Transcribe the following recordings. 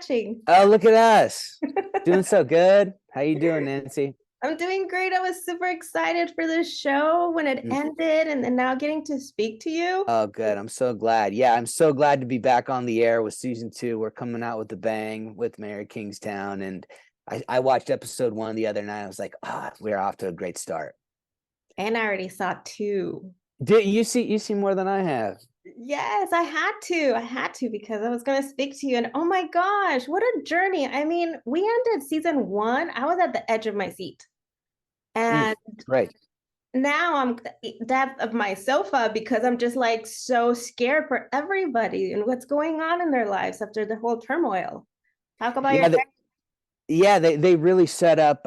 watching? Oh, look at us. Doing so good. How you doing, Nancy? I'm doing great. I was super excited for this show when it Mm. ended and then now getting to speak to you. Oh, good. I'm so glad. Yeah, I'm so glad to be back on the air with season 2. We're coming out with a bang with Mayor Kingstown. And I watched episode 1 the other night. I was like, we're off to a great start. And I already saw two. Did you see more than I have? Yes, I had to. I had to because I was going to speak to you. And oh my gosh, what a journey. I mean, we ended season one. I was at the edge of my seat. Mm, And right. now I'm depth of my sofa because I'm just like so scared for everybody and what's going on in their lives after the whole turmoil. Talk about your Yeah, yeah, they really set up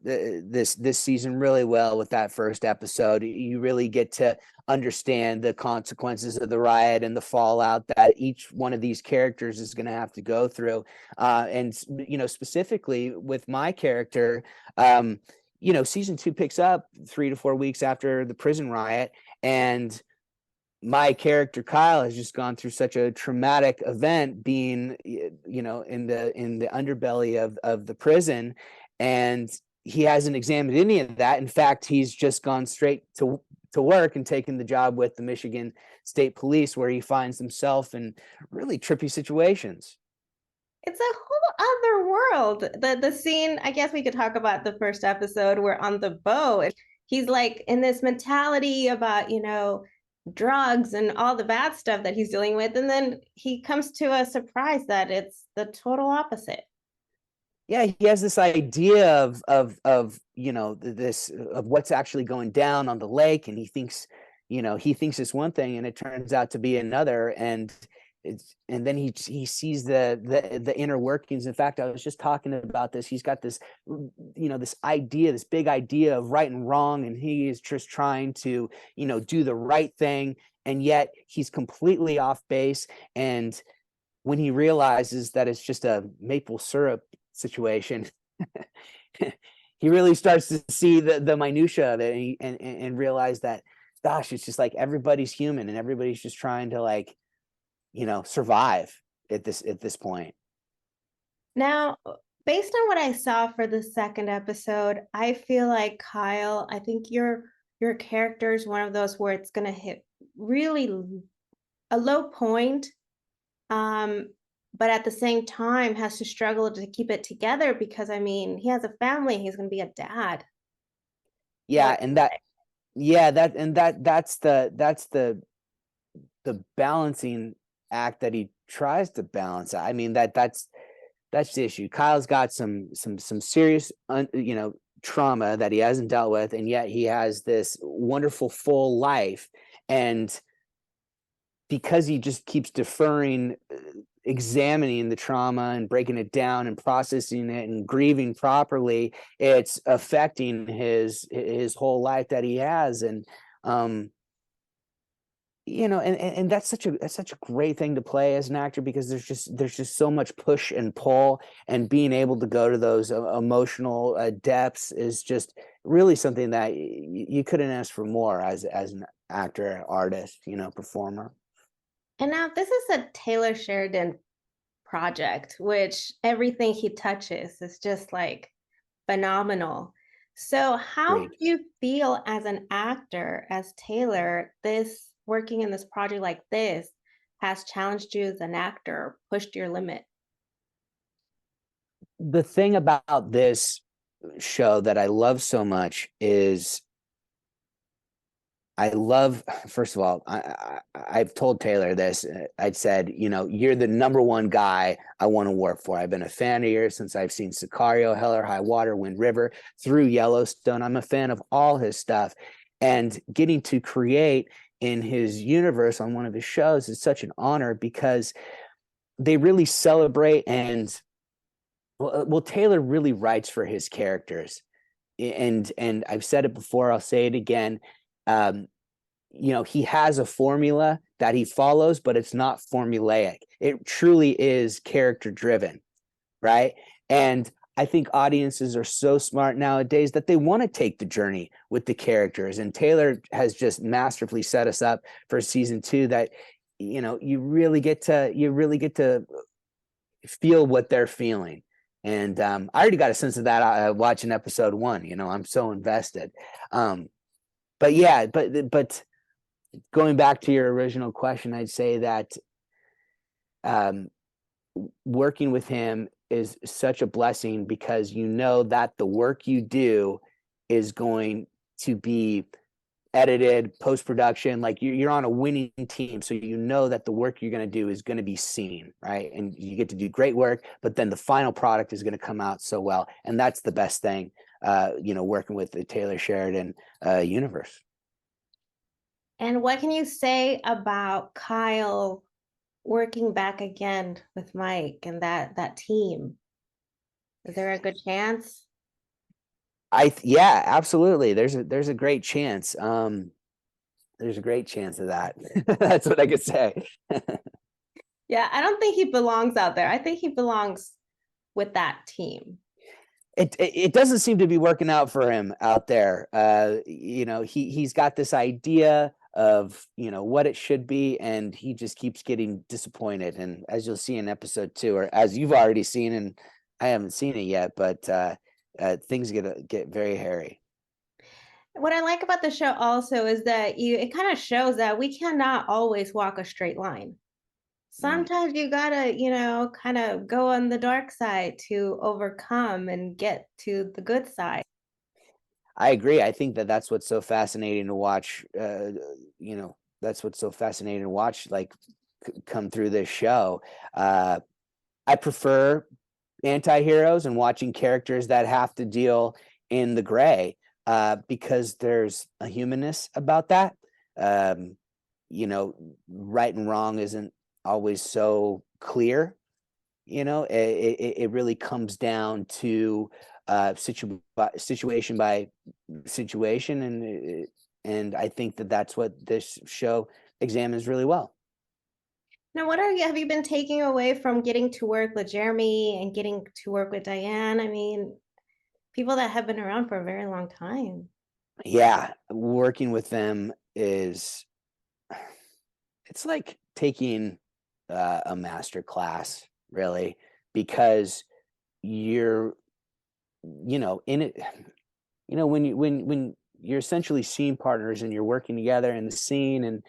this season really well with that first episode. You really get to understand the consequences of the riot and the fallout that each one of these characters is going to have to go through. And specifically with my character, season 2 picks up 3 to 4 weeks after the prison riot, and my character Kyle has just gone through such a traumatic event, being in the underbelly of the prison, and he hasn't examined any of that. In fact, he's just gone straight to work and taken the job with the Michigan State Police, where he finds himself in really trippy situations. It's a whole other world. The scene, I guess we could talk about the first episode where on the boat, he's like in this mentality about, drugs and all the bad stuff that he's dealing with. And then he comes to a surprise that it's the total opposite. Yeah, he has this idea of this of what's actually going down on the lake, and he thinks it's one thing and it turns out to be another. And then he sees the inner workings. In fact, I was just talking about this. He's got this this big idea of right and wrong, and he is just trying to do the right thing, and yet he's completely off base. And when he realizes that it's just a maple syrup situation, he really starts to see the minutia of it, and realize that, gosh, it's just like everybody's human and everybody's just trying to survive at this point. Now, based on what I saw for the second episode, I feel like Kyle, I think your character is one of those where it's gonna hit really a low point, um, but at the same time has to struggle to keep it together because I mean he has a family, he's gonna be a dad. Yeah, What and that yeah that and that's the balancing act that he tries to balance. I mean, that's the issue. Kyle's got some serious trauma that he hasn't dealt with, and yet he has this wonderful full life. And because he just keeps deferring, examining the trauma and breaking it down and processing it and grieving properly, it's affecting his whole life that he has. And and that's such a great thing to play as an actor, because there's just so much push and pull, and being able to go to those emotional depths is just really something that you couldn't ask for more as an actor, artist, performer. and now this is a Taylor Sheridan project, which everything he touches is just like phenomenal. So, how Great. do you feel as an actor, as Taylor, this working in this project like this has challenged you as an actor, pushed your limit? The thing about this show that I love so much is I love, first of all, I've told Taylor this. I'd said, you're the number one guy I want to work for. I've been a fan of yours since I've seen Sicario, Hell or High Water, Wind River, through Yellowstone. I'm a fan of all his stuff. And getting to create in his universe on one of his shows is such an honor, because they really celebrate. And well, Taylor really writes for his characters. And I've said it before, I'll say it again. He has a formula that he follows, but it's not formulaic. It truly is character driven, right? And I think audiences are so smart nowadays that they want to take the journey with the characters. And Taylor has just masterfully set us up for season 2 that you really get to feel what they're feeling. And I already got a sense of that watching episode 1. You know, I'm so invested. But yeah, but going back to your original question, I'd say that working with him is such a blessing, because you know that the work you do is going to be edited, post-production, like you're on a winning team, so you know that the work you're going to do is going to be seen, right? And you get to do great work, but then the final product is going to come out so well, and that's the best thing, you know, working with the Taylor Sheridan universe. And what can you say about Kyle working back again with Mike and that team? Is there a good chance? Yeah, absolutely. There's a great chance. There's a great chance of that. That's what I could say. Yeah, I don't think he belongs out there. I think he belongs with that team. It doesn't seem to be working out for him out there. You know, he's got this idea of, you know, what it should be, and he just keeps getting disappointed. And as you'll see in episode 2, or as you've already seen, and I haven't seen it yet, but things get very hairy. What I like about the show also is that it kind of shows that we cannot always walk a straight line. Sometimes you gotta, kind of go on the dark side to overcome and get to the good side. I agree. I think that that's what's so fascinating to watch. You know, that's what's so fascinating to watch, like come through this show. I prefer anti-heroes and watching characters that have to deal in the gray, because there's a humanness about that. You know, right and wrong isn't always so clear. You know, it really comes down to situation by situation, and I think that that's what this show examines really well. Now, have you been taking away from getting to work with Jeremy and getting to work with Diane? I mean, people that have been around for a very long time. Yeah, working with them it's like taking a master class, really, because you're, you know, in it. You know, when you're essentially scene partners and you're working together in the scene, and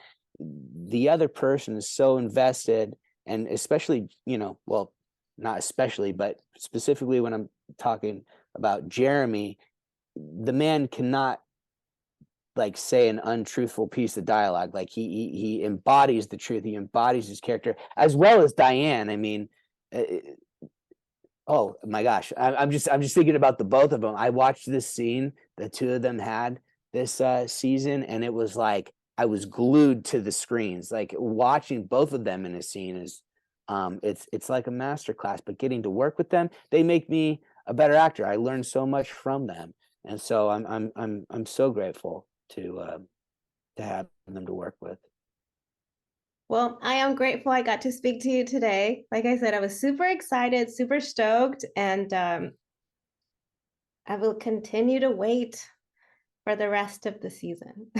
the other person is so invested, and especially, you know, well, not especially, but specifically when I'm talking about Jeremy, the man cannot like say an untruthful piece of dialogue. Like he embodies the truth. He embodies his character, as well as Diane. I mean, oh my gosh, I'm just thinking about the both of them. I watched this scene the two of them had this season, and it was like I was glued to the screens. Like watching both of them in a scene is, it's like a master class. But getting to work with them, they make me a better actor. I learned so much from them, and so I'm so grateful to have them to work with. Well, I am grateful I got to speak to you today. Like I said, I was super excited, super stoked, and I will continue to wait for the rest of the season.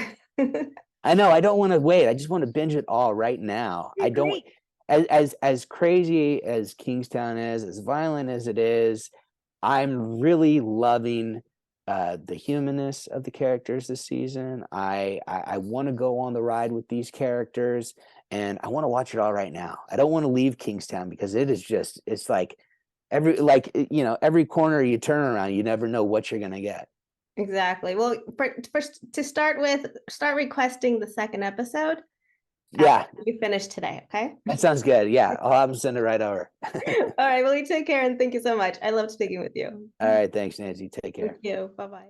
I know, I don't want to wait. I just want to binge it all right now. I don't, Great. as crazy as Kingstown is, as violent as it is, I'm really loving the humanness of the characters this season. I want to go on the ride with these characters, and I want to watch it all right now. I don't want to leave Kingstown, because it is just, it's like every corner you turn around, you never know what you're gonna get. Exactly. Well, to start with, start requesting the second episode Yeah, after we finish today, okay? that sounds good. Yeah, I'll have them send it right over. All right. Well, you take care, and thank you so much. I loved speaking with you. All right, thanks, Nancy. Take care. Thank you. Bye-bye.